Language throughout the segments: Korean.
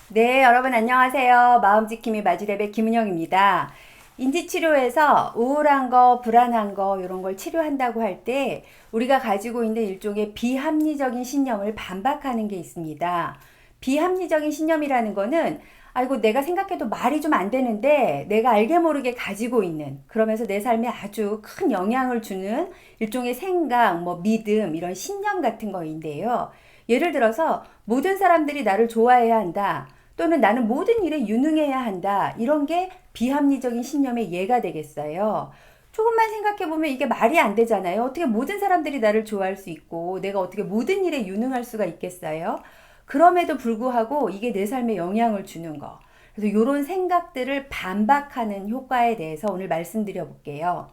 네, 여러분 안녕하세요. 마음지킴이 마지랩의 김은영입니다. 인지치료에서 우울한 거, 불안한 거 이런 걸 치료한다고 할 때 우리가 가지고 있는 일종의 비합리적인 신념을 반박하는 게 있습니다. 비합리적인 신념이라는 거는 아이고 내가 생각해도 말이 좀 안 되는데 내가 알게 모르게 가지고 있는, 그러면서 내 삶에 아주 큰 영향을 주는 일종의 생각, 믿음, 이런 신념 같은 거인데요. 예를 들어서 모든 사람들이 나를 좋아해야 한다, 또는 나는 모든 일에 유능해야 한다, 이런 게 비합리적인 신념의 예가 되겠어요. 조금만 생각해보면 이게 말이 안 되잖아요. 어떻게 모든 사람들이 나를 좋아할 수 있고 내가 어떻게 모든 일에 유능할 수가 있겠어요? 그럼에도 불구하고 이게 내 삶에 영향을 주는 거. 그래서 이런 생각들을 반박하는 효과에 대해서 오늘 말씀드려 볼게요.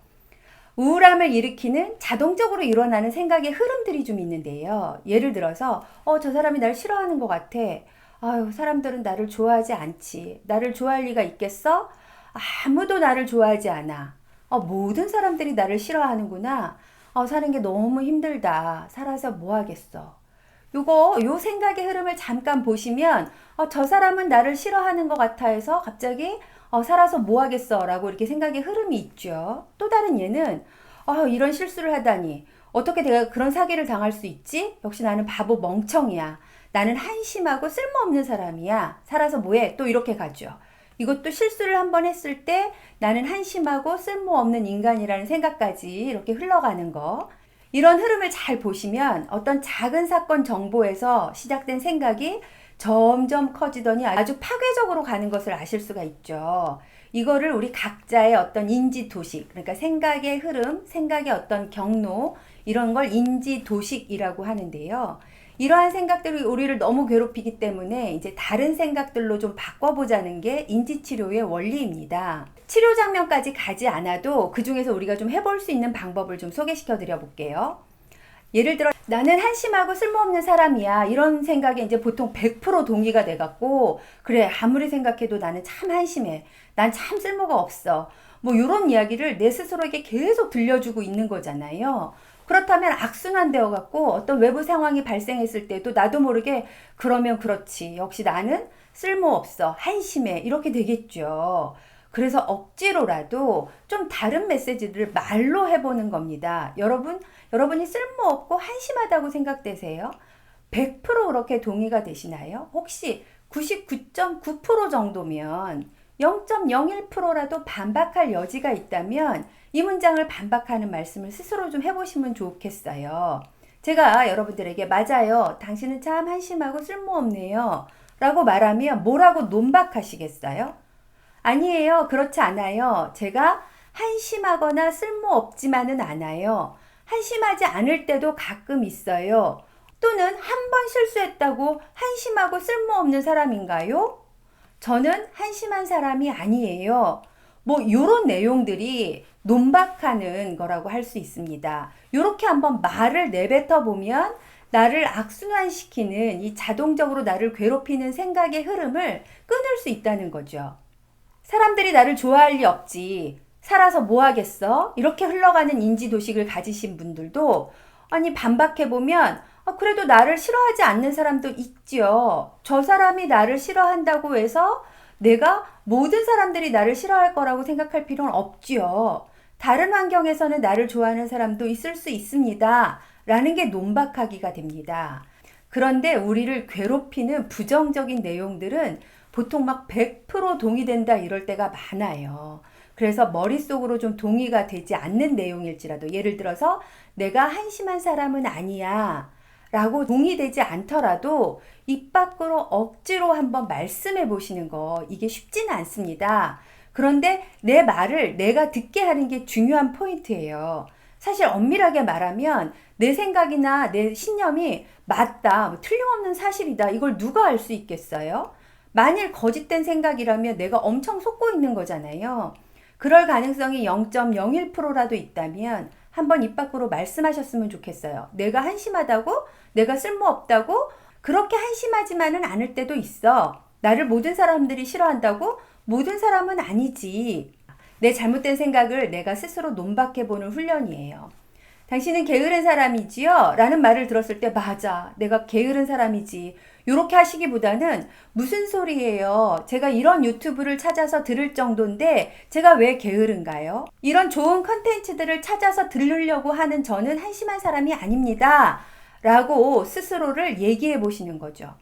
우울함을 일으키는 자동적으로 일어나는 생각의 흐름들이 좀 있는데요. 예를 들어서 저 사람이 날 싫어하는 것 같아. 아유, 사람들은 나를 좋아하지 않지. 나를 좋아할 리가 있겠어? 아무도 나를 좋아하지 않아. 모든 사람들이 나를 싫어하는구나. 사는 게 너무 힘들다. 살아서 뭐 하겠어. 요 생각의 흐름을 잠깐 보시면 저 사람은 나를 싫어하는 것 같아 해서 갑자기 살아서 뭐 하겠어 라고 이렇게 생각의 흐름이 있죠. 또 다른 예는 이런 실수를 하다니 어떻게 내가 그런 사기를 당할 수 있지? 역시 나는 바보 멍청이야. 나는 한심하고 쓸모없는 사람이야. 살아서 뭐해? 또 이렇게 가죠. 이것도 실수를 한번 했을 때 나는 한심하고 쓸모없는 인간이라는 생각까지 이렇게 흘러가는 거. 이런 흐름을 잘 보시면 어떤 작은 사건 정보에서 시작된 생각이 점점 커지더니 아주 파괴적으로 가는 것을 아실 수가 있죠. 이거를 우리 각자의 어떤 인지도식, 그러니까 생각의 흐름, 생각의 어떤 경로, 이런 걸 인지도식이라고 하는데요. 이러한 생각들이 우리를 너무 괴롭히기 때문에 이제 다른 생각들로 좀 바꿔보자는 게 인지치료의 원리입니다. 치료 장면까지 가지 않아도 그 중에서 우리가 좀 해볼 수 있는 방법을 좀 소개시켜 드려 볼게요. 예를 들어 나는 한심하고 쓸모없는 사람이야, 이런 생각에 이제 보통 100% 동의가 돼갖고 그래, 아무리 생각해도 나는 참 한심해, 난 참 쓸모가 없어, 이런 이야기를 내 스스로에게 계속 들려주고 있는 거잖아요. 그렇다면 악순환 되어갖고 어떤 외부 상황이 발생했을 때도 나도 모르게 그러면 그렇지, 역시 나는 쓸모없어, 한심해, 이렇게 되겠죠. 그래서 억지로라도 좀 다른 메시지를 말로 해보는 겁니다. 여러분이 쓸모없고 한심하다고 생각되세요? 100% 그렇게 동의가 되시나요? 혹시 99.9% 정도면 0.01%라도 반박할 여지가 있다면 이 문장을 반박하는 말씀을 스스로 좀 해보시면 좋겠어요. 제가 여러분들에게 맞아요, 당신은 참 한심하고 쓸모없네요 라고 말하면 뭐라고 논박하시겠어요? 아니에요, 그렇지 않아요. 제가 한심하거나 쓸모없지만은 않아요. 한심하지 않을 때도 가끔 있어요. 또는 한 번 실수했다고 한심하고 쓸모없는 사람인가요? 저는 한심한 사람이 아니에요. 요런 내용들이 논박하는 거라고 할 수 있습니다. 요렇게 한번 말을 내뱉어 보면 나를 악순환시키는, 이 자동적으로 나를 괴롭히는 생각의 흐름을 끊을 수 있다는 거죠. 사람들이 나를 좋아할 리 없지, 살아서 뭐 하겠어? 이렇게 흘러가는 인지도식을 가지신 분들도 아니 반박해보면 그래도 나를 싫어하지 않는 사람도 있죠. 저 사람이 나를 싫어한다고 해서 내가 모든 사람들이 나를 싫어할 거라고 생각할 필요는 없지요. 다른 환경에서는 나를 좋아하는 사람도 있을 수 있습니다 라는 게 논박하기가 됩니다. 그런데 우리를 괴롭히는 부정적인 내용들은 보통 막 100% 동의된다 이럴 때가 많아요. 그래서 머릿속으로 좀 동의가 되지 않는 내용일지라도, 예를 들어서 내가 한심한 사람은 아니야 라고 동의되지 않더라도 입 밖으로 억지로 한번 말씀해 보시는 거, 이게 쉽지는 않습니다. 그런데 내 말을 내가 듣게 하는 게 중요한 포인트예요. 사실 엄밀하게 말하면 내 생각이나 내 신념이 맞다, 틀림없는 사실이다, 이걸 누가 알 수 있겠어요? 만일 거짓된 생각이라면 내가 엄청 속고 있는 거잖아요. 그럴 가능성이 0.01%라도 있다면 한번 입 밖으로 말씀하셨으면 좋겠어요. 내가 한심하다고? 내가 쓸모없다고? 그렇게 한심하지만은 않을 때도 있어. 나를 모든 사람들이 싫어한다고? 모든 사람은 아니지. 내 잘못된 생각을 내가 스스로 논박해보는 훈련이에요. 당신은 게으른 사람이지요? 라는 말을 들었을 때 맞아. 내가 게으른 사람이지. 요렇게 하시기보다는 무슨 소리예요? 제가 이런 유튜브를 찾아서 들을 정도인데 제가 왜 게으른가요? 이런 좋은 컨텐츠들을 찾아서 들으려고 하는 저는 한심한 사람이 아닙니다. 라고 스스로를 얘기해 보시는 거죠.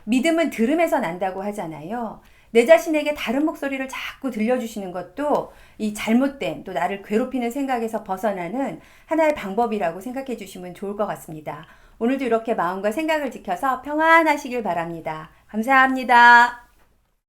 믿음은 들음에서 난다고 하잖아요. 내 자신에게 다른 목소리를 자꾸 들려주시는 것도 이 잘못된 또 나를 괴롭히는 생각에서 벗어나는 하나의 방법이라고 생각해 주시면 좋을 것 같습니다. 오늘도 이렇게 마음과 생각을 지켜서 평안하시길 바랍니다. 감사합니다.